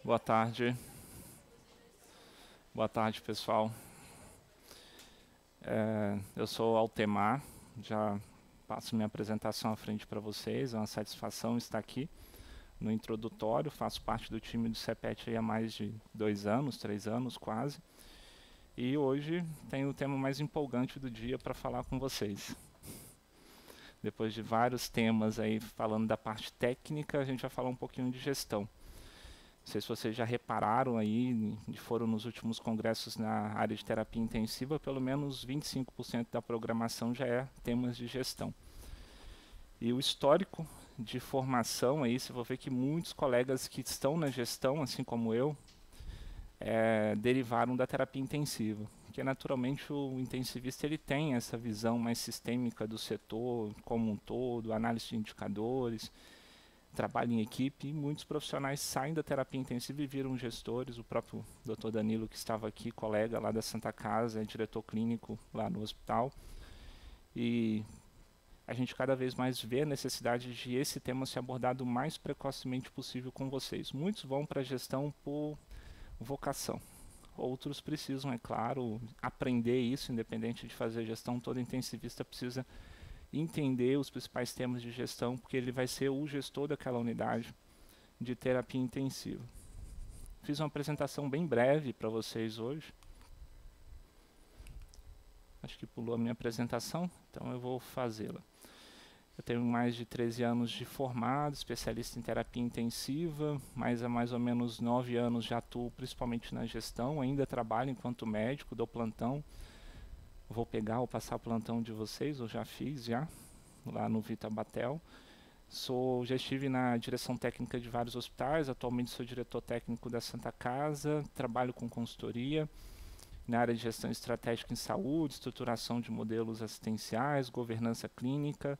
Boa tarde. Boa tarde, pessoal. Eu sou Altemar, já passo minha apresentação à frente para vocês. É uma satisfação estar aqui no introdutório. Faço parte do time do CEPET há mais de 2 anos, 3 anos quase. E hoje tenho o tema mais empolgante do dia para falar com vocês. Depois de vários temas aí falando da parte técnica, a gente vai falar um pouquinho de gestão. Não sei se vocês já repararam aí, foram nos últimos congressos na área de terapia intensiva, pelo menos 25% da programação já é temas de gestão. E o histórico de formação aí, você vai ver que muitos colegas que estão na gestão, assim como eu, derivaram da terapia intensiva. Porque naturalmente o intensivista ele tem essa visão mais sistêmica do setor como um todo, análise de indicadores, trabalho em equipe, e muitos profissionais saem da terapia intensiva e viram gestores. O próprio Dr. Danilo, que estava aqui, colega lá da Santa Casa, é diretor clínico lá no hospital. E a gente cada vez mais vê a necessidade de esse tema ser abordado o mais precocemente possível com vocês. Muitos vão para a gestão por vocação. Outros precisam, é claro, aprender isso, independente de fazer gestão. Todo intensivista precisa entender os principais temas de gestão, porque ele vai ser o gestor daquela unidade de terapia intensiva. Fiz uma apresentação bem breve para vocês hoje. Acho que pulou a minha apresentação, então eu vou fazê-la. Eu tenho mais de 13 anos de formado, especialista em terapia intensiva, mas há mais ou menos 9 anos já atuo principalmente na gestão, ainda trabalho enquanto médico, dou plantão. Vou pegar ou passar o plantão de vocês, eu já fiz lá no Vita Batel. Já estive na direção técnica de vários hospitais, atualmente sou diretor técnico da Santa Casa, trabalho com consultoria na área de gestão estratégica em saúde, estruturação de modelos assistenciais, governança clínica.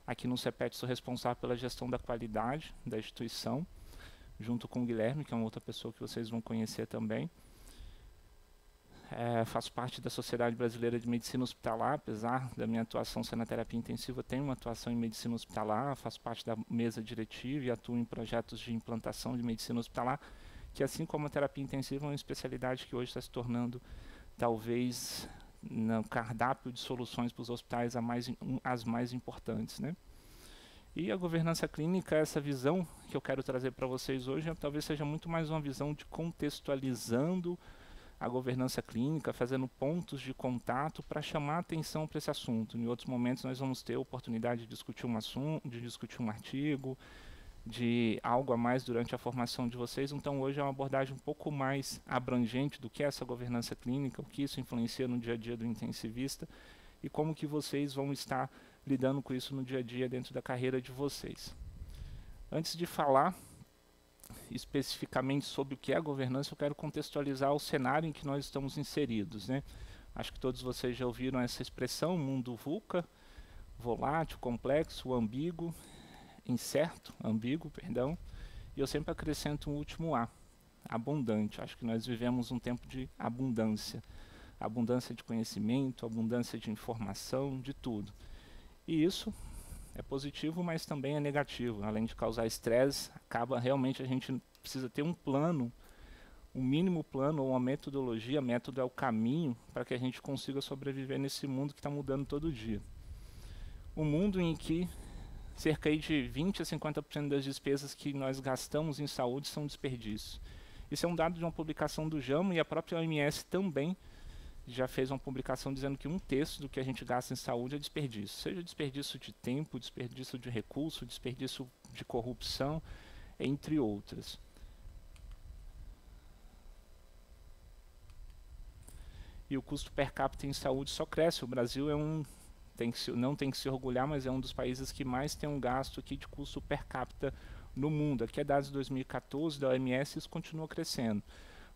Aqui no CEPET sou responsável pela gestão da qualidade da instituição, junto com o Guilherme, que é uma outra pessoa que vocês vão conhecer também. Faço parte da Sociedade Brasileira de Medicina Hospitalar, apesar da minha atuação ser na terapia intensiva, tenho uma atuação em medicina hospitalar, faço parte da mesa diretiva e atuo em projetos de implantação de medicina hospitalar, que assim como a terapia intensiva é uma especialidade que hoje está se tornando, talvez, no cardápio de soluções para os hospitais as mais importantes, né? E a governança clínica, essa visão que eu quero trazer para vocês hoje, talvez seja muito mais uma visão de contextualizando a governança clínica, fazendo pontos de contato para chamar atenção para esse assunto. Em outros momentos nós vamos ter a oportunidade de discutir um assunto, de discutir um artigo, de algo a mais durante a formação de vocês. Então hoje é uma abordagem um pouco mais abrangente do que é essa governança clínica, o que isso influencia no dia a dia do intensivista e como que vocês vão estar lidando com isso no dia a dia dentro da carreira de vocês. Antes de falar especificamente sobre o que é a governança, eu quero contextualizar o cenário em que nós estamos inseridos, né? Acho que todos vocês já ouviram essa expressão, mundo VUCA, volátil, complexo, ambíguo, incerto, ambíguo, perdão, e eu sempre acrescento um último A, abundante. Acho que nós vivemos um tempo de abundância de conhecimento, abundância de informação, de tudo. E isso é positivo, mas também é negativo. Além de causar estresse, realmente a gente precisa ter um plano, um mínimo plano ou uma metodologia. Método é o caminho para que a gente consiga sobreviver nesse mundo que está mudando todo dia. Um mundo em que cerca de 20 a 50% das despesas que nós gastamos em saúde são desperdícios. Isso é um dado de uma publicação do JAMA, e a própria OMS também já fez uma publicação dizendo que 1/3 do que a gente gasta em saúde é desperdício. Seja desperdício de tempo, desperdício de recurso, desperdício de corrupção, entre outras. E o custo per capita em saúde só cresce. O Brasil não tem que se orgulhar, mas é um dos países que mais tem um gasto aqui de custo per capita no mundo. Aqui é dados de 2014 da OMS, isso continua crescendo,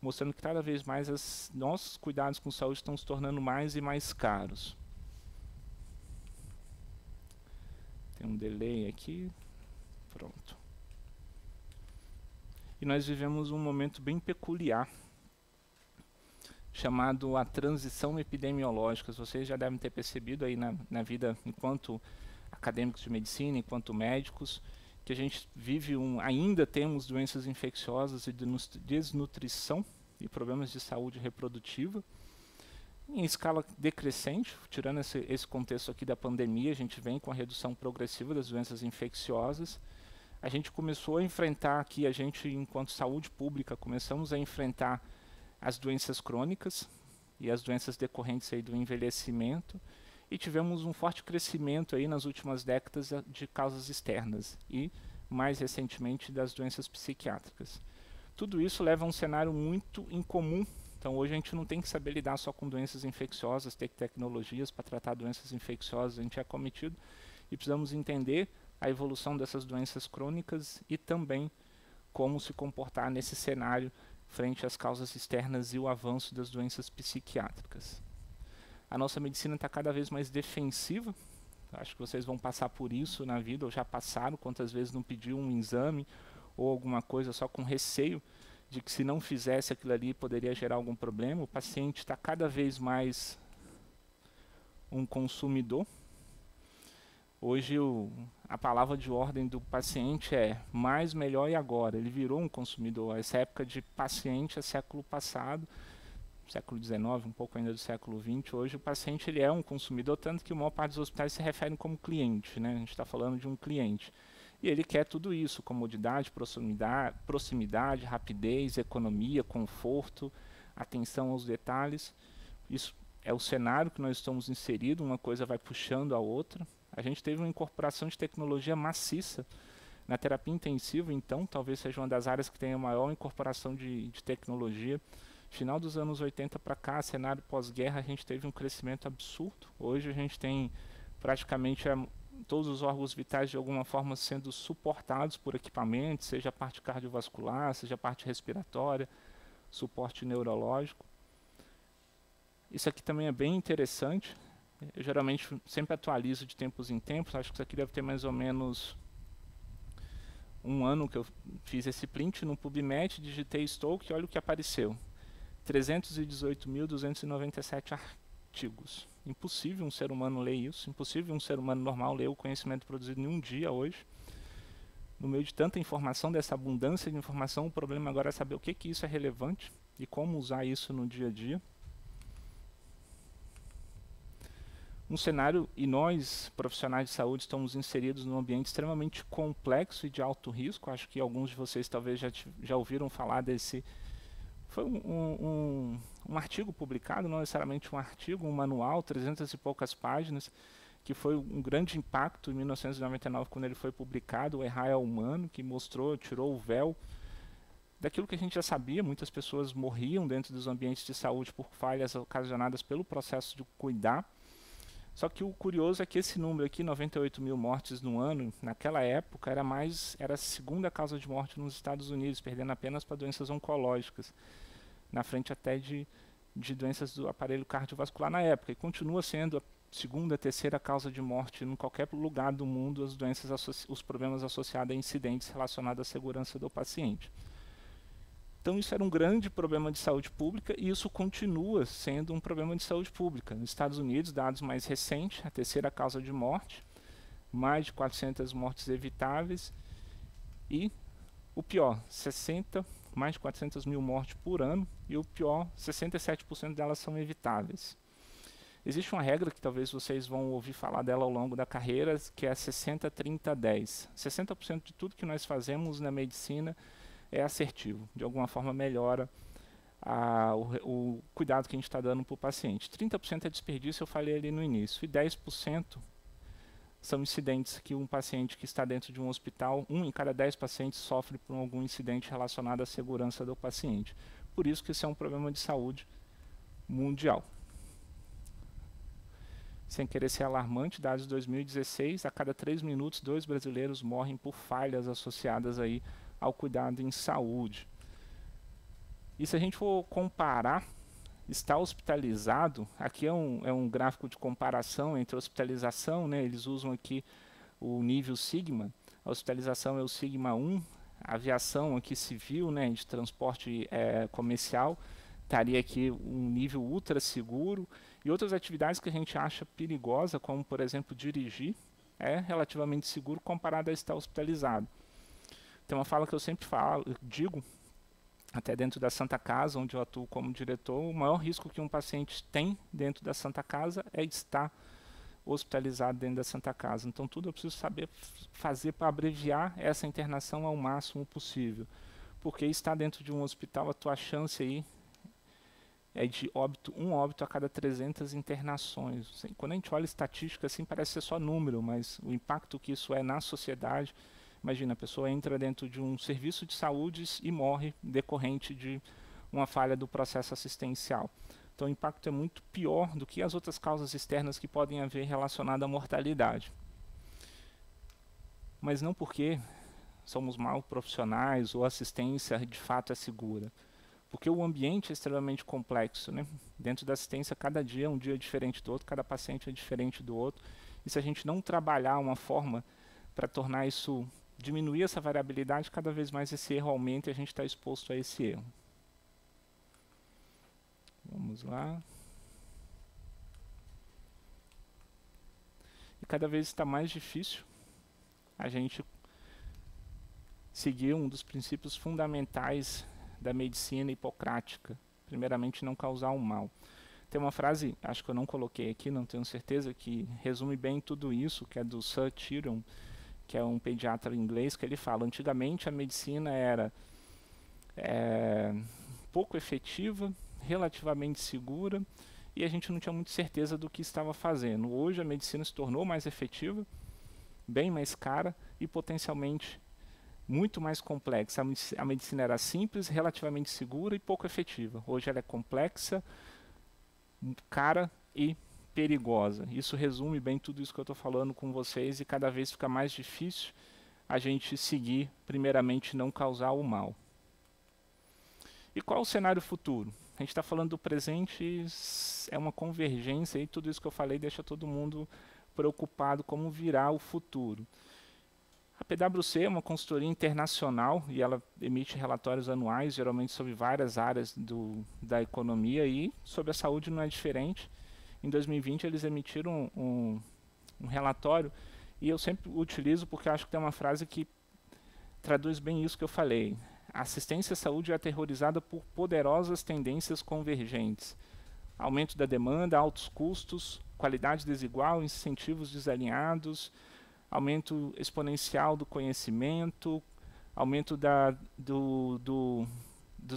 mostrando que cada vez mais nossos cuidados com saúde estão se tornando mais e mais caros. Tem um delay aqui. Pronto. E nós vivemos um momento bem peculiar, chamado a transição epidemiológica. Vocês já devem ter percebido aí na vida, enquanto acadêmicos de medicina, enquanto médicos, que a gente vive ainda temos doenças infecciosas e desnutrição e problemas de saúde reprodutiva. Em escala decrescente, tirando esse contexto aqui da pandemia, a gente vem com a redução progressiva das doenças infecciosas. A gente começou a enfrentar aqui, enquanto saúde pública, começamos a enfrentar as doenças crônicas e as doenças decorrentes aí do envelhecimento, e tivemos um forte crescimento aí nas últimas décadas de causas externas e, mais recentemente, das doenças psiquiátricas. Tudo isso leva a um cenário muito incomum. Então hoje a gente não tem que saber lidar só com doenças infecciosas, ter tecnologias para tratar doenças infecciosas, a gente é acometido e precisamos entender a evolução dessas doenças crônicas e também como se comportar nesse cenário frente às causas externas e o avanço das doenças psiquiátricas. A nossa medicina está cada vez mais defensiva, acho que vocês vão passar por isso na vida, ou já passaram, quantas vezes não pediu um exame ou alguma coisa só com receio de que se não fizesse aquilo ali poderia gerar algum problema. O paciente está cada vez mais um consumidor. Hoje a palavra de ordem do paciente é mais, melhor e agora. Ele virou um consumidor. Essa época de paciente é século passado, século XIX, um pouco ainda do século XX. Hoje o paciente ele é um consumidor, tanto que a maior parte dos hospitais se referem como cliente, né? A gente está falando de um cliente. E ele quer tudo isso, comodidade, proximidade, rapidez, economia, conforto, atenção aos detalhes. Isso é o cenário que nós estamos inseridos, uma coisa vai puxando a outra. A gente teve uma incorporação de tecnologia maciça na terapia intensiva, então, talvez seja uma das áreas que tenha maior incorporação de tecnologia. Final dos anos 80 para cá, cenário pós-guerra, a gente teve um crescimento absurdo. Hoje a gente tem praticamente todos os órgãos vitais de alguma forma sendo suportados por equipamentos, seja a parte cardiovascular, seja a parte respiratória, suporte neurológico. Isso aqui também é bem interessante. Eu geralmente sempre atualizo de tempos em tempos, acho que isso aqui deve ter mais ou menos um ano que eu fiz esse print no PubMed, digitei Stoke e olha o que apareceu. 318.297 artigos. Impossível um ser humano ler isso, impossível um ser humano normal ler o conhecimento produzido em um dia hoje. No meio de tanta informação, dessa abundância de informação, o problema agora é saber o que isso é relevante e como usar isso no dia a dia. Um cenário, e nós, profissionais de saúde, estamos inseridos num ambiente extremamente complexo e de alto risco. Acho que alguns de vocês talvez já ouviram falar desse. Foi um artigo publicado, não necessariamente um artigo, um manual, 300 e poucas páginas, que foi um grande impacto em 1999, quando ele foi publicado, o Errar é Humano, que tirou o véu daquilo que a gente já sabia. Muitas pessoas morriam dentro dos ambientes de saúde por falhas ocasionadas pelo processo de cuidar. Só que o curioso é que esse número aqui, 98 mil mortes no ano, naquela época era a segunda causa de morte nos Estados Unidos, perdendo apenas para doenças oncológicas, na frente até de doenças do aparelho cardiovascular na época, e continua sendo a segunda, terceira causa de morte em qualquer lugar do mundo, os problemas associados a incidentes relacionados à segurança do paciente. Então isso era um grande problema de saúde pública e isso continua sendo um problema de saúde pública. Nos Estados Unidos, dados mais recentes, a terceira causa de morte, mais de 400 mortes evitáveis e o pior, mais de 400 mil mortes por ano e o pior, 67% delas são evitáveis. Existe uma regra que talvez vocês vão ouvir falar dela ao longo da carreira, que é a 60-30-10. 60% de tudo que nós fazemos na medicina é assertivo, de alguma forma melhora o cuidado que a gente está dando para o paciente. 30% é desperdício, eu falei ali no início, e 10% são incidentes que um paciente que está dentro de um hospital, 1 em cada 10 pacientes sofre por algum incidente relacionado à segurança do paciente. Por isso que isso é um problema de saúde mundial. Sem querer ser alarmante, dados de 2016, a cada 3 minutos, 2 brasileiros morrem por falhas associadas aí ao cuidado em saúde. E se a gente for comparar, estar hospitalizado, aqui é um gráfico de comparação entre hospitalização, né, eles usam aqui o nível sigma, a hospitalização é o sigma 1, a aviação aqui civil, né, de transporte comercial, estaria aqui um nível ultra seguro, e outras atividades que a gente acha perigosa, como por exemplo dirigir, é relativamente seguro comparado a estar hospitalizado. Tem uma fala que eu sempre digo, até dentro da Santa Casa, onde eu atuo como diretor, o maior risco que um paciente tem dentro da Santa Casa é estar hospitalizado dentro da Santa Casa. Então tudo eu preciso saber fazer para abreviar essa internação ao máximo possível. Porque estar dentro de um hospital, a tua chance aí é de óbito, um óbito a cada 300 internações. Quando a gente olha estatística, assim, parece ser só número, mas o impacto que isso é na sociedade, imagina, a pessoa entra dentro de um serviço de saúde e morre decorrente de uma falha do processo assistencial. Então o impacto é muito pior do que as outras causas externas que podem haver relacionadas à mortalidade. Mas não porque somos mal profissionais ou a assistência de fato é segura. Porque o ambiente é extremamente complexo, né? Dentro da assistência, cada dia é um dia diferente do outro, cada paciente é diferente do outro. E se a gente não trabalhar uma forma para tornar isso, diminuir essa variabilidade, cada vez mais esse erro aumenta e a gente está exposto a esse erro. Vamos lá. E cada vez está mais difícil a gente seguir um dos princípios fundamentais da medicina hipocrática. Primeiramente, não causar um mal. Tem uma frase, acho que eu não coloquei aqui, não tenho certeza, que resume bem tudo isso, que é do Sir Tyrion, que é um pediatra inglês, que ele fala: antigamente a medicina era pouco efetiva, relativamente segura, e a gente não tinha muita certeza do que estava fazendo. Hoje a medicina se tornou mais efetiva, bem mais cara e potencialmente muito mais complexa. A medicina era simples, relativamente segura e pouco efetiva. Hoje ela é complexa, cara e perigosa. Isso resume bem tudo isso que eu estou falando com vocês, e cada vez fica mais difícil a gente seguir, primeiramente, não causar o mal. E qual o cenário futuro? A gente está falando do presente, é uma convergência, e tudo isso que eu falei deixa todo mundo preocupado como virá o futuro. A PwC é uma consultoria internacional e ela emite relatórios anuais, geralmente sobre várias áreas da economia, e sobre a saúde não é diferente. Em 2020 eles emitiram um relatório, e eu sempre utilizo porque eu acho que tem uma frase que traduz bem isso que eu falei. A assistência à saúde é aterrorizada por poderosas tendências convergentes. Aumento da demanda, altos custos, qualidade desigual, incentivos desalinhados, aumento exponencial do conhecimento, aumento das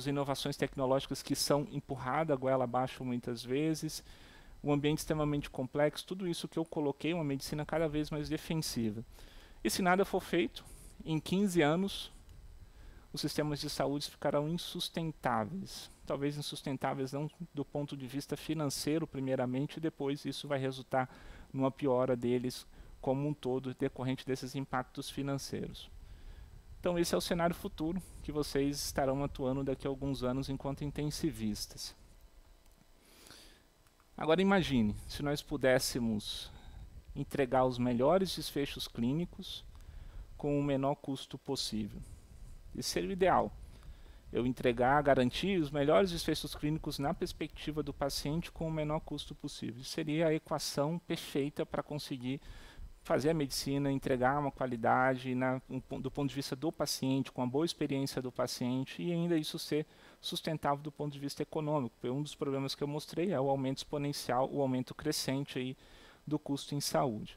inovações tecnológicas que são empurradas a goela abaixo muitas vezes, um ambiente extremamente complexo, tudo isso que eu coloquei, uma medicina cada vez mais defensiva. E se nada for feito, em 15 anos, os sistemas de saúde ficarão insustentáveis. Talvez insustentáveis não do ponto de vista financeiro, primeiramente, e depois isso vai resultar numa piora deles como um todo, decorrente desses impactos financeiros. Então esse é o cenário futuro que vocês estarão atuando daqui a alguns anos enquanto intensivistas. Agora imagine, se nós pudéssemos entregar os melhores desfechos clínicos com o menor custo possível. Isso seria o ideal. Eu entregar, garantir os melhores desfechos clínicos na perspectiva do paciente com o menor custo possível. Isso seria a equação perfeita para conseguir fazer a medicina, entregar uma qualidade do ponto de vista do paciente, com a boa experiência do paciente, e ainda isso ser sustentável do ponto de vista econômico. Porque um dos problemas que eu mostrei é o aumento exponencial, o aumento crescente aí do custo em saúde.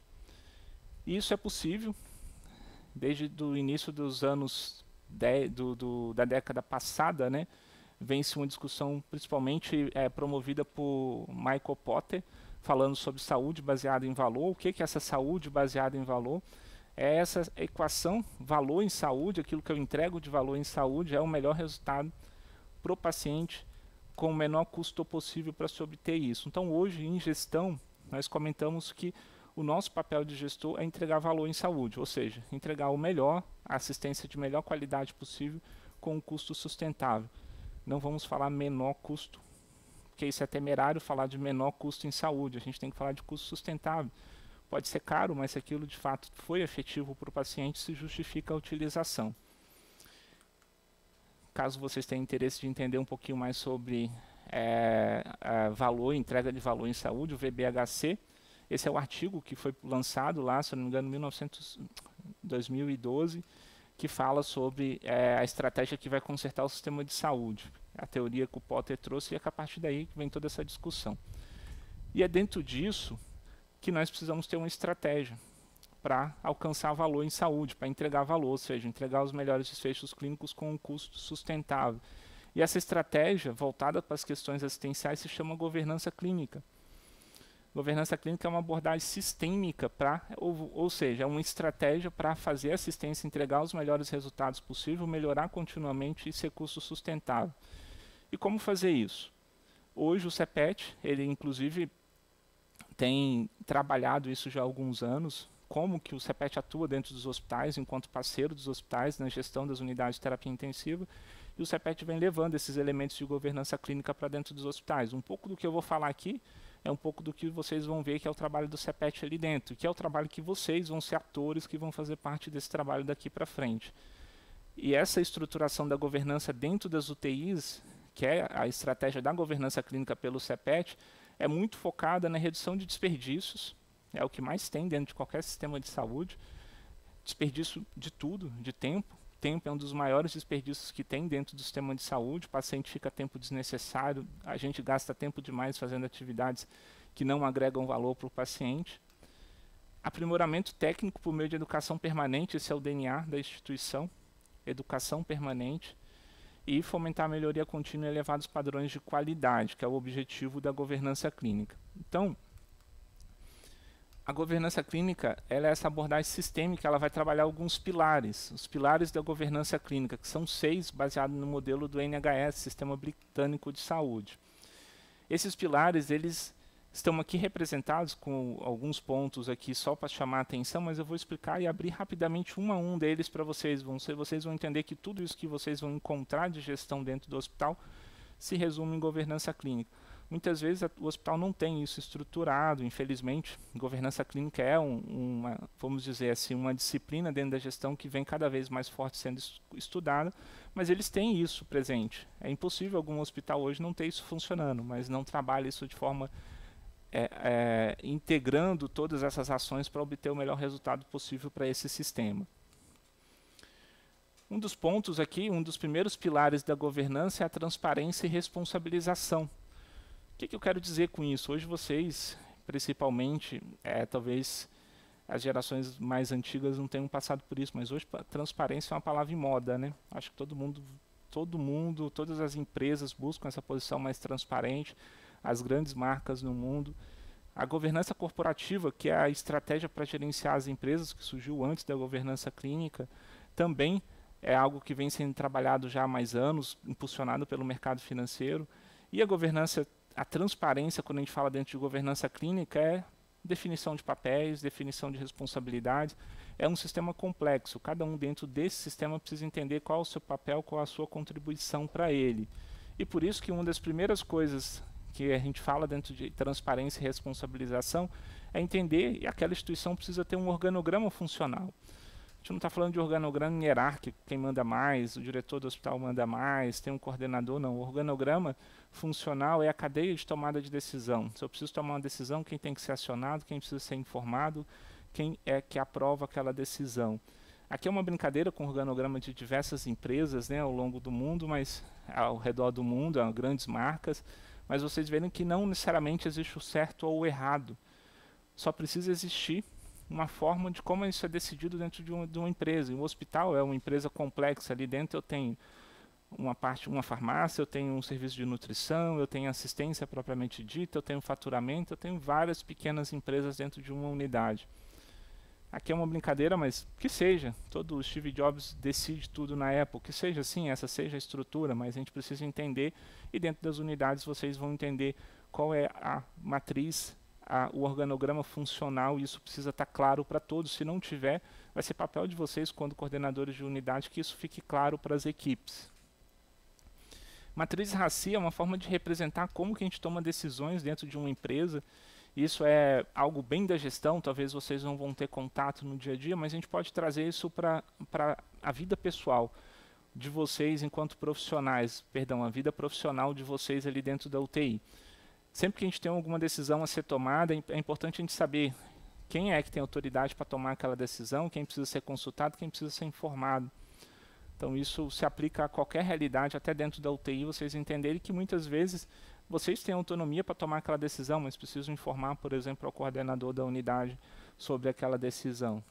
E isso é possível desde o início dos anos da década passada, né? Vem-se uma discussão principalmente promovida por Michael Potter, falando sobre saúde baseada em valor. O que é essa saúde baseada em valor? É essa equação valor em saúde, aquilo que eu entrego de valor em saúde é o melhor resultado para o paciente com o menor custo possível para se obter isso. Então hoje em gestão nós comentamos que o nosso papel de gestor é entregar valor em saúde, ou seja, entregar o melhor, a assistência de melhor qualidade possível com um custo sustentável. Não vamos falar menor custo, porque isso é temerário falar de menor custo em saúde. A gente tem que falar de custo sustentável. Pode ser caro, mas se aquilo de fato foi efetivo para o paciente, se justifica a utilização. Caso vocês tenham interesse de entender um pouquinho mais sobre valor, entrega de valor em saúde, o VBHC, esse é o artigo que foi lançado lá, se não me engano, em 2012, que fala sobre a estratégia que vai consertar o sistema de saúde. A teoria que o Potter trouxe, e é a partir daí que vem toda essa discussão. E é dentro disso que nós precisamos ter uma estratégia para alcançar valor em saúde, para entregar valor, ou seja, entregar os melhores desfechos clínicos com um custo sustentável. E essa estratégia, voltada para as questões assistenciais, se chama governança clínica. Governança clínica é uma abordagem sistêmica, ou seja, é uma estratégia para fazer a assistência entregar os melhores resultados possíveis, melhorar continuamente e ser custo sustentável. E como fazer isso? Hoje o CEPET, ele inclusive tem trabalhado isso já há alguns anos, como que o CEPET atua dentro dos hospitais, enquanto parceiro dos hospitais, na gestão das unidades de terapia intensiva, e o CEPET vem levando esses elementos de governança clínica para dentro dos hospitais. Um pouco do que eu vou falar aqui é um pouco do que vocês vão ver que é o trabalho do CEPET ali dentro, que é o trabalho que vocês vão ser atores que vão fazer parte desse trabalho daqui para frente. E essa estruturação da governança dentro das UTIs, que é a estratégia da governança clínica pelo CEPET, é muito focada na redução de desperdícios, é o que mais tem dentro de qualquer sistema de saúde, desperdício de tudo, de tempo. Tempo é um dos maiores desperdícios que tem dentro do sistema de saúde, o paciente fica tempo desnecessário, a gente gasta tempo demais fazendo atividades que não agregam valor para o paciente. Aprimoramento técnico por meio de educação permanente, esse é o DNA da instituição, educação permanente, e fomentar a melhoria contínua e elevados padrões de qualidade, que é o objetivo da governança clínica. Então, a governança clínica, ela é essa abordagem sistêmica, ela vai trabalhar alguns pilares, os pilares da governança clínica, que são 6, baseados no modelo do NHS, Sistema Britânico de Saúde. Esses pilares, eles estão aqui representados com alguns pontos aqui só para chamar a atenção, mas eu vou explicar e abrir rapidamente um a um deles para vocês. Vocês vão entender que tudo isso que vocês vão encontrar de gestão dentro do hospital se resume em governança clínica. Muitas vezes o hospital não tem isso estruturado, infelizmente. Governança clínica é vamos dizer assim, uma disciplina dentro da gestão que vem cada vez mais forte sendo estudada, mas eles têm isso presente. É impossível algum hospital hoje não ter isso funcionando, mas não trabalha isso de forma integrando todas essas ações para obter o melhor resultado possível para esse sistema. Um dos pontos aqui, um dos primeiros pilares da governança é a transparência e responsabilização. O que eu quero dizer com isso? Hoje vocês, principalmente, talvez as gerações mais antigas não tenham passado por isso, mas hoje transparência é uma palavra em moda, né? Acho que todo mundo, todas as empresas buscam essa posição mais transparente, as grandes marcas no mundo. A governança corporativa, que é a estratégia para gerenciar as empresas, que surgiu antes da governança clínica, também é algo que vem sendo trabalhado já há mais anos, impulsionado pelo mercado financeiro. E a governança, a transparência, quando a gente fala dentro de governança clínica, é definição de papéis, definição de responsabilidades. É um sistema complexo. Cada um dentro desse sistema precisa entender qual é o seu papel, qual é a sua contribuição para ele. E por isso que uma das primeiras coisas que a gente fala dentro de transparência e responsabilização é entender que aquela instituição precisa ter um organograma funcional. A gente não está falando de organograma hierárquico, quem manda mais, o diretor do hospital manda mais, tem um coordenador, não. O organograma funcional é a cadeia de tomada de decisão. Se eu preciso tomar uma decisão, quem tem que ser acionado, quem precisa ser informado, quem é que aprova aquela decisão. Aqui é uma brincadeira com o organograma de diversas empresas, né, ao longo do mundo, mas ao redor do mundo, grandes marcas, mas vocês verem que não necessariamente existe o certo ou o errado. Só precisa existir uma forma de como isso é decidido dentro de uma empresa. E o hospital é uma empresa complexa. Ali dentro eu tenho uma farmácia, eu tenho um serviço de nutrição, eu tenho assistência propriamente dita, eu tenho faturamento, eu tenho várias pequenas empresas dentro de uma unidade. Aqui é uma brincadeira, mas que seja. Todo o Steve Jobs decide tudo na Apple, que seja assim, essa seja a estrutura, mas a gente precisa entender, e dentro das unidades vocês vão entender qual é a matriz, o organograma funcional, e isso precisa estar claro para todos. Se não tiver, vai ser papel de vocês, quando coordenadores de unidade, que isso fique claro para as equipes. Matriz RACI é uma forma de representar como que a gente toma decisões dentro de uma empresa. Isso é algo bem da gestão, talvez vocês não vão ter contato no dia a dia, mas a gente pode trazer isso para a vida pessoal de vocês enquanto profissionais, a vida profissional de vocês ali dentro da UTI. Sempre que a gente tem alguma decisão a ser tomada, é importante a gente saber quem é que tem autoridade para tomar aquela decisão, quem precisa ser consultado, quem precisa ser informado. Então isso se aplica a qualquer realidade, até dentro da UTI, vocês entenderem que muitas vezes vocês têm autonomia para tomar aquela decisão, mas precisam informar, por exemplo, ao coordenador da unidade sobre aquela decisão.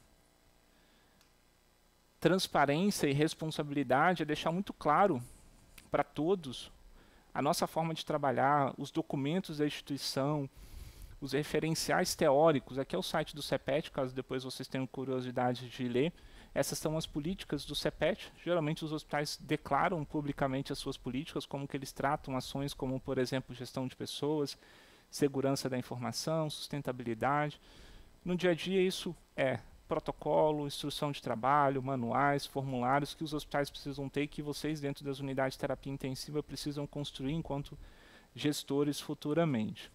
Transparência e responsabilidade é deixar muito claro para todos a nossa forma de trabalhar, os documentos da instituição, os referenciais teóricos. Aqui é o site do CEPET, caso depois vocês tenham curiosidade de ler. Essas são as políticas do CEPET. Geralmente os hospitais declaram publicamente as suas políticas, como que eles tratam ações como, por exemplo, gestão de pessoas, segurança da informação, sustentabilidade. No dia a dia isso é protocolo, instrução de trabalho, manuais, formulários que os hospitais precisam ter e que vocês dentro das unidades de terapia intensiva precisam construir enquanto gestores futuramente.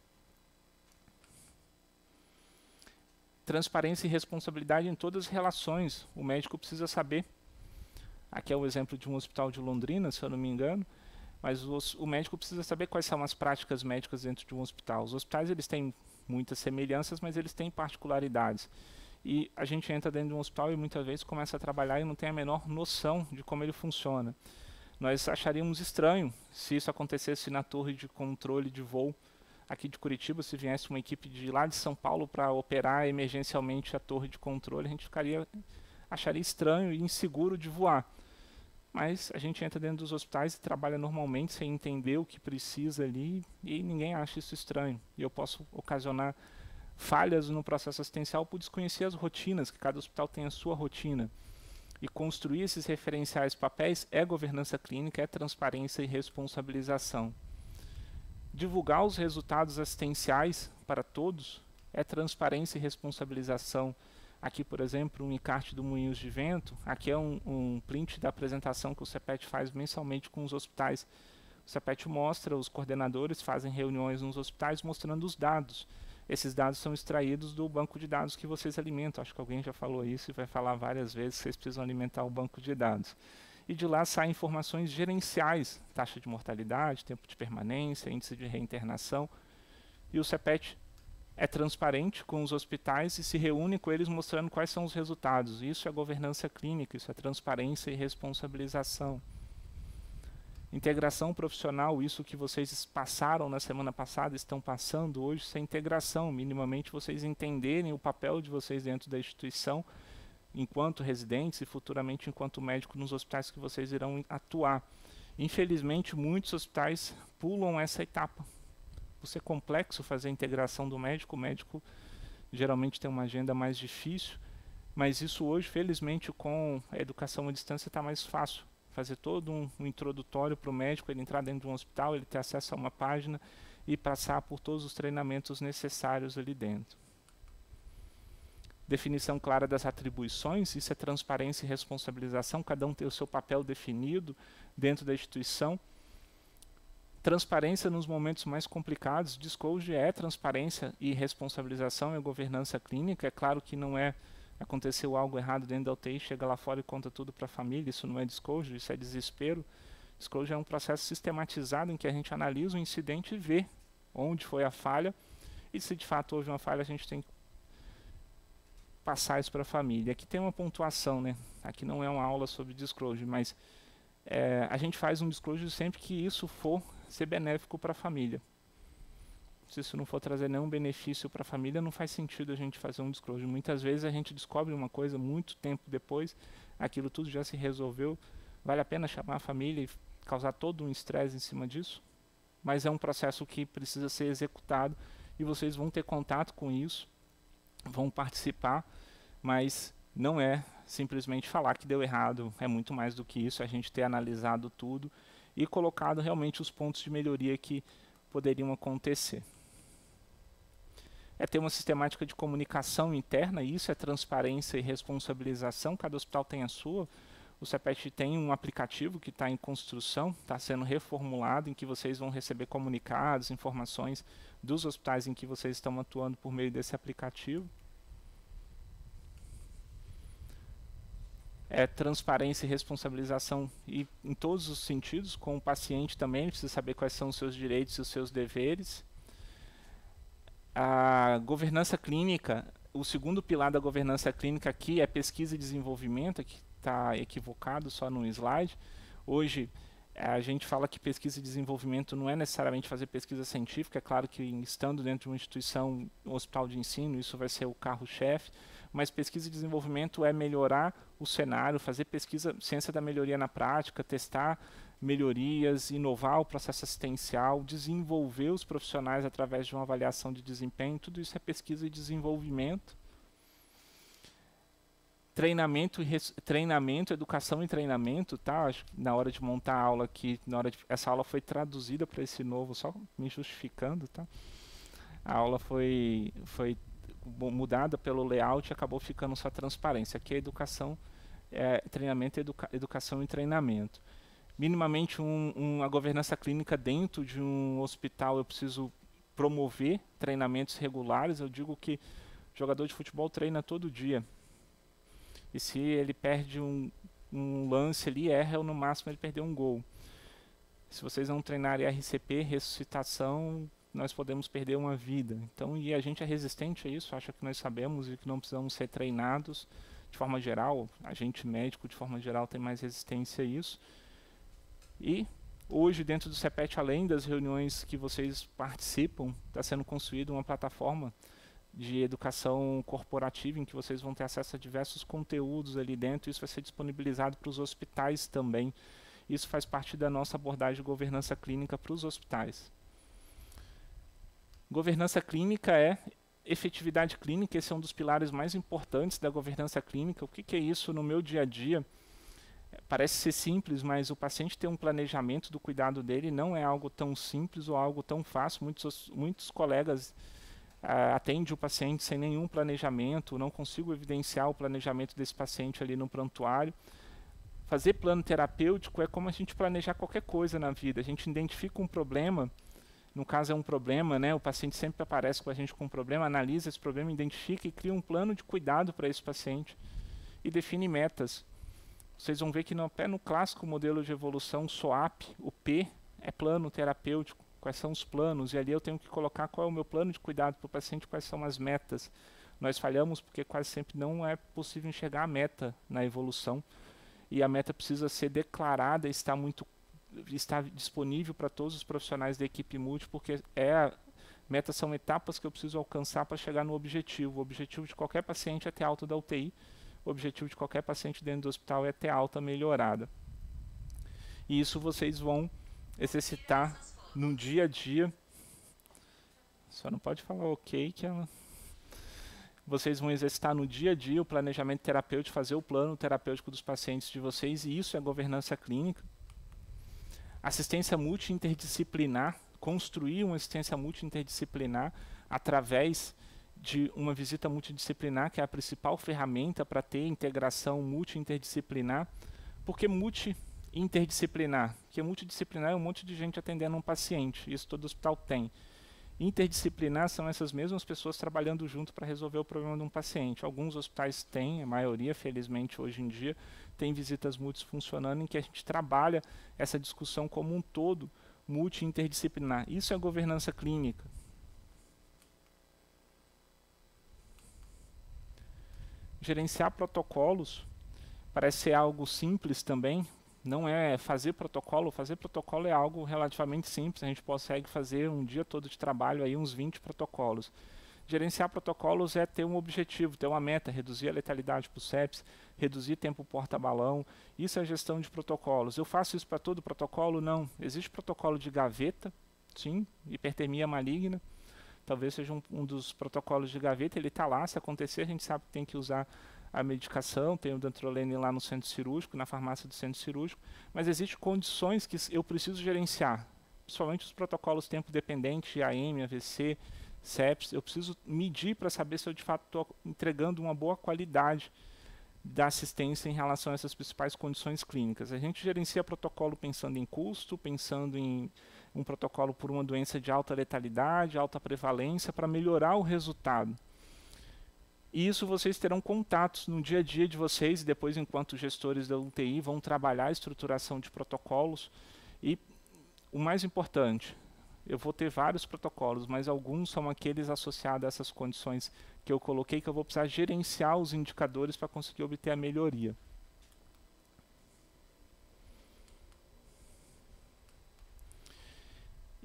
Transparência e responsabilidade em todas as relações. O médico precisa saber. Aqui é o exemplo de um hospital de Londrina, se eu não me engano, mas o médico precisa saber quais são as práticas médicas dentro de um hospital. Os hospitais eles têm muitas semelhanças, mas eles têm particularidades. E a gente entra dentro de um hospital e muitas vezes começa a trabalhar e não tem a menor noção de como ele funciona. Nós acharíamos estranho se isso acontecesse na torre de controle de voo aqui de Curitiba, se viesse uma equipe de lá de São Paulo para operar emergencialmente a torre de controle, a gente acharia estranho e inseguro de voar. Mas a gente entra dentro dos hospitais e trabalha normalmente sem entender o que precisa ali e ninguém acha isso estranho. E eu posso ocasionar falhas no processo assistencial por desconhecer as rotinas, que cada hospital tem a sua rotina. E construir esses referenciais papéis é governança clínica, é transparência e responsabilização. Divulgar os resultados assistenciais para todos é transparência e responsabilização. Aqui, por exemplo, um encarte do Moinhos de Vento. Aqui é um print da apresentação que o CEPET faz mensalmente com os hospitais. O CEPET mostra, os coordenadores fazem reuniões nos hospitais mostrando os dados. Esses dados são extraídos do banco de dados que vocês alimentam. Acho que alguém já falou isso e vai falar várias vezes que vocês precisam alimentar o banco de dados. E de lá saem informações gerenciais, taxa de mortalidade, tempo de permanência, índice de reinternação. E o CEPET é transparente com os hospitais e se reúne com eles mostrando quais são os resultados. Isso é governança clínica, isso é transparência e responsabilização. Integração profissional, isso que vocês passaram na semana passada, estão passando hoje, isso é integração. Minimamente vocês entenderem o papel de vocês dentro da instituição, enquanto residentes e futuramente enquanto médico nos hospitais que vocês irão atuar. Infelizmente, muitos hospitais pulam essa etapa. Por ser complexo fazer a integração do médico, o médico geralmente tem uma agenda mais difícil, mas isso hoje, felizmente, com a educação à distância está mais fácil. Fazer todo um introdutório para o médico, ele entrar dentro de um hospital, ele ter acesso a uma página e passar por todos os treinamentos necessários ali dentro. Definição clara das atribuições, isso é transparência e responsabilização, cada um tem o seu papel definido dentro da instituição. Transparência nos momentos mais complicados, disclosure é transparência e responsabilização, é governança clínica. É claro que não é aconteceu algo errado dentro da UTI, chega lá fora e conta tudo para a família, isso não é disclosure, isso é desespero. Disclosure é um processo sistematizado em que a gente analisa o incidente e vê onde foi a falha, e se de fato houve uma falha, a gente tem que passar isso para a família. Aqui tem uma pontuação, né? Aqui não é uma aula sobre disclosure, mas a gente faz um disclosure sempre que isso for ser benéfico para a família. Se isso não for trazer nenhum benefício para a família, não faz sentido a gente fazer um disclosure. Muitas vezes a gente descobre uma coisa muito tempo depois, aquilo tudo já se resolveu, vale a pena chamar a família e causar todo um estresse em cima disso? Mas é um processo que precisa ser executado e vocês vão ter contato com isso, vão participar, mas não é simplesmente falar que deu errado, é muito mais do que isso, a gente ter analisado tudo e colocado realmente os pontos de melhoria que poderiam acontecer. É ter uma sistemática de comunicação interna, e isso é transparência e responsabilização, cada hospital tem a sua. O CEPET tem um aplicativo que está em construção, está sendo reformulado, em que vocês vão receber comunicados, informações dos hospitais em que vocês estão atuando por meio desse aplicativo. É transparência e responsabilização e em todos os sentidos, com o paciente também, ele precisa saber quais são os seus direitos e os seus deveres. A governança clínica, o segundo pilar da governança clínica aqui é pesquisa e desenvolvimento, aqui tá equivocado só no slide. Hoje, a gente fala que pesquisa e desenvolvimento não é necessariamente fazer pesquisa científica. É claro que estando dentro de uma instituição, um hospital de ensino, isso vai ser o carro-chefe, mas pesquisa e desenvolvimento é melhorar o cenário, fazer pesquisa, ciência da melhoria na prática, testar melhorias, inovar o processo assistencial, desenvolver os profissionais através de uma avaliação de desempenho. Tudo isso é pesquisa e desenvolvimento. Treinamento, educação e treinamento, tá? Acho que na hora de montar a aula aqui, essa aula foi traduzida para esse novo, só me justificando, tá? A aula foi mudada pelo layout e acabou ficando só transparência. Aqui é educação, treinamento, educação e treinamento. Minimamente a governança clínica dentro de um hospital, eu preciso promover treinamentos regulares. Eu digo que o jogador de futebol treina todo dia. E se ele perde um lance ali, erra, ou no máximo ele perdeu um gol. Se vocês não treinarem RCP, ressuscitação, nós podemos perder uma vida. Então, e a gente é resistente a isso, acha que nós sabemos e que não precisamos ser treinados de forma geral. A gente médico, de forma geral, tem mais resistência a isso. E hoje, dentro do CEPET, além das reuniões que vocês participam, está sendo construída uma plataforma de educação corporativa em que vocês vão ter acesso a diversos conteúdos ali dentro. Isso vai ser disponibilizado para os hospitais também. Isso faz parte da nossa abordagem de governança clínica para os hospitais. Governança clínica é efetividade clínica. Esse é um dos pilares mais importantes da governança clínica. O que é isso no meu dia a dia? Parece ser simples, mas o paciente ter um planejamento do cuidado dele não é algo tão simples ou algo tão fácil. Muitos colegas atendem o paciente sem nenhum planejamento, não consigo evidenciar o planejamento desse paciente ali no prontuário. Fazer plano terapêutico é como a gente planejar qualquer coisa na vida. A gente identifica um problema, no caso é um problema, né? O paciente sempre aparece com a gente com um problema, analisa esse problema, identifica e cria um plano de cuidado para esse paciente e define metas. Vocês vão ver que até no clássico modelo de evolução SOAP, o P é plano terapêutico, quais são os planos, e ali eu tenho que colocar qual é o meu plano de cuidado para o paciente, quais são as metas. Nós falhamos porque quase sempre não é possível enxergar a meta na evolução, e a meta precisa ser declarada, está disponível para todos os profissionais da equipe multi, porque metas são etapas que eu preciso alcançar para chegar no objetivo. O objetivo de qualquer paciente é ter alta da UTI, o objetivo de qualquer paciente dentro do hospital é ter alta melhorada. E isso vocês vão exercitar no dia a dia. Só não pode falar ok, que vocês vão exercitar no dia a dia o planejamento terapêutico, fazer o plano terapêutico dos pacientes de vocês, e isso é governança clínica. Assistência multi-interdisciplinar, construir uma assistência multi-interdisciplinar através de uma visita multidisciplinar, que é a principal ferramenta para ter integração multi-interdisciplinar. Por que multi-interdisciplinar? Porque multidisciplinar é um monte de gente atendendo um paciente, isso todo hospital tem. Interdisciplinar são essas mesmas pessoas trabalhando junto para resolver o problema de um paciente. Alguns hospitais têm, a maioria, felizmente, hoje em dia, tem visitas multis funcionando, em que a gente trabalha essa discussão como um todo, multi-interdisciplinar. Isso é governança clínica. Gerenciar protocolos parece ser algo simples também, não é fazer protocolo é algo relativamente simples, a gente consegue fazer um dia todo de trabalho, aí uns 20 protocolos. Gerenciar protocolos é ter um objetivo, ter uma meta, reduzir a letalidade para o sepsis, reduzir tempo porta-balão, isso é gestão de protocolos. Eu faço isso para todo protocolo? Não. Existe protocolo de gaveta, sim, hipertermia maligna, talvez seja um dos protocolos de gaveta, ele está lá, se acontecer a gente sabe que tem que usar a medicação, tem o dantrolene lá no centro cirúrgico, na farmácia do centro cirúrgico, mas existem condições que eu preciso gerenciar, principalmente os protocolos tempo dependente, AM, AVC, sepsis, eu preciso medir para saber se eu de fato estou entregando uma boa qualidade da assistência em relação a essas principais condições clínicas. A gente gerencia protocolo pensando em custo, pensando em um protocolo por uma doença de alta letalidade, alta prevalência, para melhorar o resultado. E isso vocês terão contatos no dia a dia de vocês, e depois, enquanto gestores da UTI, vão trabalhar a estruturação de protocolos. E o mais importante, eu vou ter vários protocolos, mas alguns são aqueles associados a essas condições que eu coloquei, que eu vou precisar gerenciar os indicadores para conseguir obter a melhoria.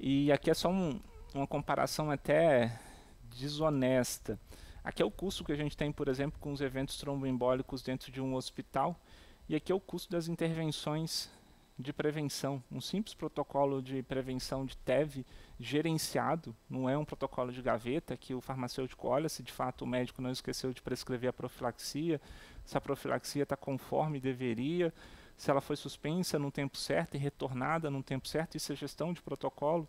E aqui é só uma comparação até desonesta. Aqui é o custo que a gente tem, por exemplo, com os eventos tromboembólicos dentro de um hospital, e aqui é o custo das intervenções de prevenção. Um simples protocolo de prevenção de TEV gerenciado, não é um protocolo de gaveta que o farmacêutico olha se de fato o médico não esqueceu de prescrever a profilaxia, se a profilaxia está conforme deveria, se ela foi suspensa no tempo certo e retornada no tempo certo. Isso é gestão de protocolo.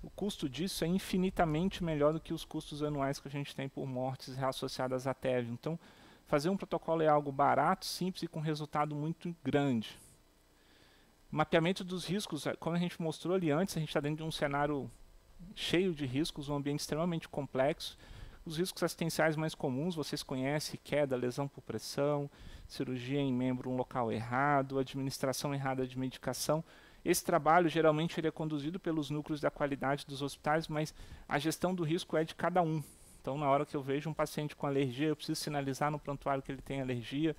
O custo disso é infinitamente melhor do que os custos anuais que a gente tem por mortes associadas à TEV. Então, fazer um protocolo é algo barato, simples e com resultado muito grande. Mapeamento dos riscos, como a gente mostrou ali antes, a gente está dentro de um cenário cheio de riscos, um ambiente extremamente complexo. Os riscos assistenciais mais comuns, vocês conhecem: queda, lesão por pressão, cirurgia em membro um local errado, administração errada de medicação. Esse trabalho geralmente ele é conduzido pelos núcleos da qualidade dos hospitais, mas a gestão do risco é de cada um. Então, na hora que eu vejo um paciente com alergia, eu preciso sinalizar no prontuário que ele tem alergia,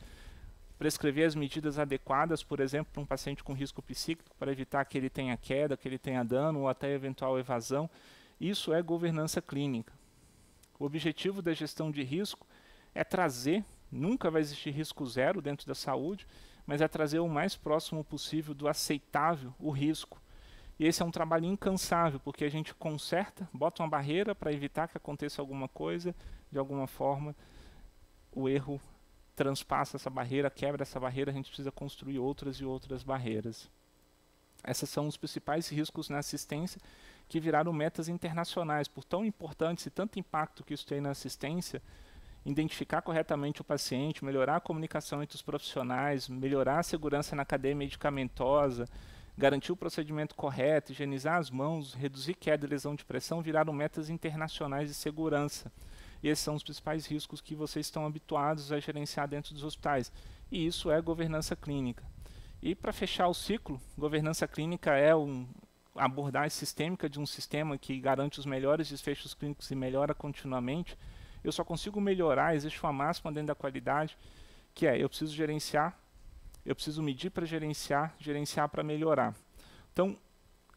prescrever as medidas adequadas, por exemplo, para um paciente com risco psíquico, para evitar que ele tenha queda, que ele tenha dano ou até eventual evasão. Isso é governança clínica. O objetivo da gestão de risco é trazer, nunca vai existir risco zero dentro da saúde, mas é trazer o mais próximo possível do aceitável o risco. E esse é um trabalho incansável, porque a gente conserta, bota uma barreira para evitar que aconteça alguma coisa, de alguma forma o erro transpassa essa barreira, quebra essa barreira, a gente precisa construir outras e outras barreiras. Esses são os principais riscos na assistência que viraram metas internacionais. Por tão importantes e tanto impacto que isso tem na assistência, identificar corretamente o paciente, melhorar a comunicação entre os profissionais, melhorar a segurança na cadeia medicamentosa, garantir o procedimento correto, higienizar as mãos, reduzir queda e lesão de pressão, viraram metas internacionais de segurança. E esses são os principais riscos que vocês estão habituados a gerenciar dentro dos hospitais. E isso é governança clínica. E para fechar o ciclo, governança clínica é a abordagem sistêmica de um sistema que garante os melhores desfechos clínicos e melhora continuamente. Eu só consigo melhorar, existe uma máxima dentro da qualidade, que é: eu preciso gerenciar, eu preciso medir para gerenciar, gerenciar para melhorar. Então,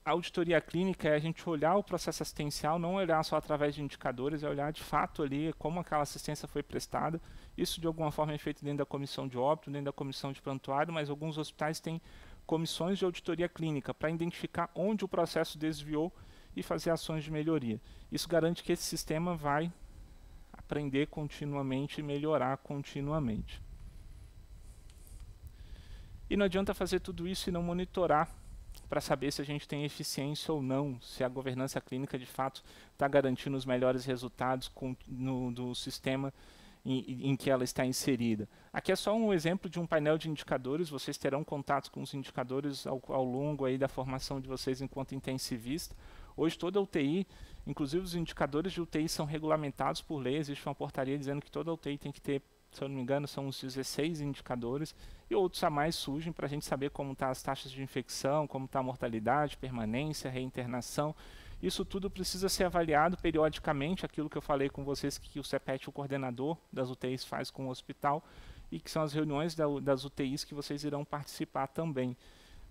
a auditoria clínica é a gente olhar o processo assistencial, não olhar só através de indicadores, é olhar de fato ali como aquela assistência foi prestada. Isso de alguma forma é feito dentro da comissão de óbito, dentro da comissão de prontuário, mas alguns hospitais têm comissões de auditoria clínica para identificar onde o processo desviou e fazer ações de melhoria. Isso garante que esse sistema vai aprender continuamente e melhorar continuamente. E não adianta fazer tudo isso e não monitorar para saber se a gente tem eficiência ou não, se a governança clínica de fato está garantindo os melhores resultados do sistema em que ela está inserida. Aqui é só um exemplo de um painel de indicadores. Vocês terão contato com os indicadores ao longo aí da formação de vocês enquanto intensivista. Hoje toda a UTI, inclusive os indicadores de UTI, são regulamentados por lei. Existe uma portaria dizendo que toda a UTI tem que ter, se eu não me engano, são uns 16 indicadores, e outros a mais surgem para a gente saber como estão as taxas de infecção, como está a mortalidade, permanência, reinternação. Isso tudo precisa ser avaliado periodicamente, aquilo que eu falei com vocês que o CEPET, o coordenador das UTIs, faz com o hospital, e que são as reuniões das UTIs que vocês irão participar também,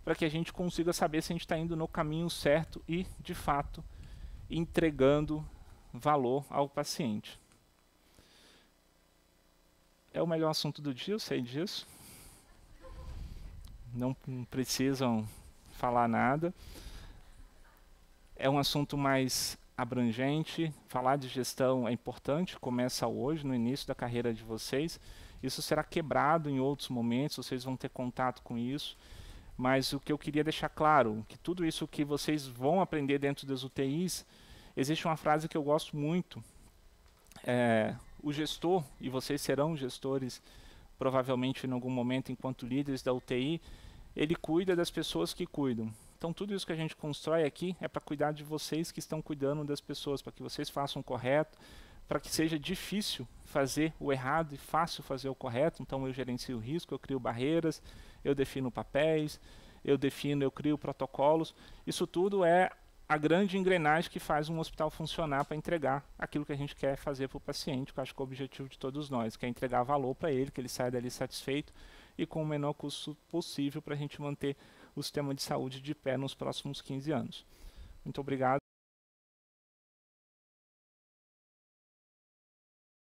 para que a gente consiga saber se a gente está indo no caminho certo e, de fato, entregando valor ao paciente. É o melhor assunto do dia, eu sei disso. Não precisam falar nada. É um assunto mais abrangente. Falar de gestão é importante, começa hoje, no início da carreira de vocês. Isso será quebrado em outros momentos, vocês vão ter contato com isso. Mas o que eu queria deixar claro, que tudo isso que vocês vão aprender dentro das UTIs, existe uma frase que eu gosto muito. O gestor, e vocês serão gestores provavelmente em algum momento enquanto líderes da UTI, ele cuida das pessoas que cuidam. Então tudo isso que a gente constrói aqui é para cuidar de vocês que estão cuidando das pessoas, para que vocês façam o correto, para que seja difícil fazer o errado e fácil fazer o correto. Então eu gerencio o risco, eu crio barreiras, eu defino papéis, eu crio protocolos. Isso tudo é a grande engrenagem que faz um hospital funcionar para entregar aquilo que a gente quer fazer para o paciente, que eu acho que é o objetivo de todos nós, que é entregar valor para ele, que ele saia dali satisfeito e com o menor custo possível para a gente manter o sistema de saúde de pé nos próximos 15 anos. Muito obrigado.